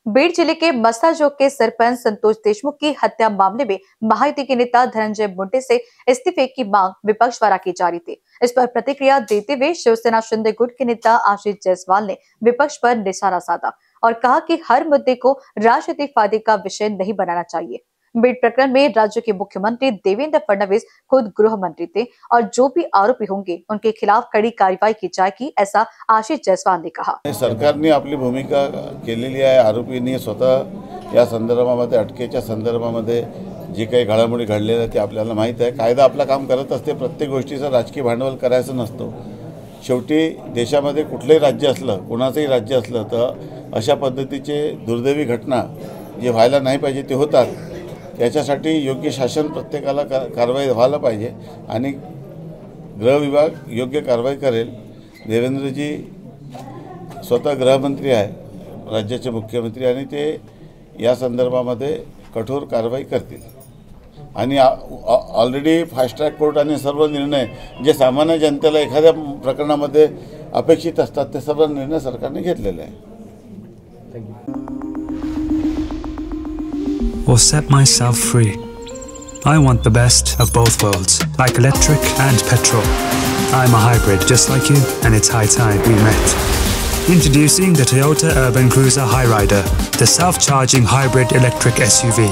बीड जिले के मस्ताजोग के सरपंच संतोष देशमुख की हत्या मामले में महायुति के नेता धनंजय मुंडे से इस्तीफे की मांग विपक्ष द्वारा की जा रही थी। इस पर प्रतिक्रिया देते हुए शिवसेना शिंदे गुट के नेता आशीष जायसवाल ने विपक्ष पर निशाना साधा और कहा कि हर मुद्दे को राजनीतिक फायदे का विषय नहीं बनाना चाहिए। बीड प्रकरण में राज्य के मुख्यमंत्री देवेंद्र फडणवीस खुद गृह मंत्री थे और जो भी आरोपी होंगे उनके खिलाफ कड़ी कार्रवाई की जाएगी, ऐसा आशीष जायसवाल ने कहा। सरकारने आपली भूमिका केलेली आहे। आरोपींनी स्वतः या संदर्भामध्ये अटकेच्या संदर्भामध्ये जी काही घडामोडी घडलेल्या ते आपल्याला माहित आहे। कायदा आपलं काम करत असते। प्रत्येक गोष्टीचं राजकीय भांडवल करायचं नसतो। शेवटी देशामध्ये कुठलेही राज्य असलं, कोणाचंही राज्य असलं तर अशा पद्धतीचे दुर्दैवी घटना जे व्हायला नाही पाहिजे ते होतात। त्याच्यासाठी योग्य शासन प्रत्येकाला कारवाई व्हायला पाहिजे आणि गृह विभाग योग्य कारवाई करेल। देवेंद्रजी स्वतः गृहमंत्री आहे, राज्याचे मुख्यमंत्री, आणि ते या संदर्भामध्ये कठोर कारवाई करतील आणि ऑलरेडी फास्ट ट्रॅक कोर्ट आणि सर्व निर्णय जे सामान्य जनतेला एखाद्या प्रकरणामध्ये अपेक्षित असतात ते सर्व निर्णय सरकारने घेतलेले आहे। Or set myself free. I want the best of both worlds, like electric and petrol. I'm a hybrid just like you, and it's high time we met. Introducing the Toyota Urban Cruiser Hyryder, the self-charging hybrid electric SUV.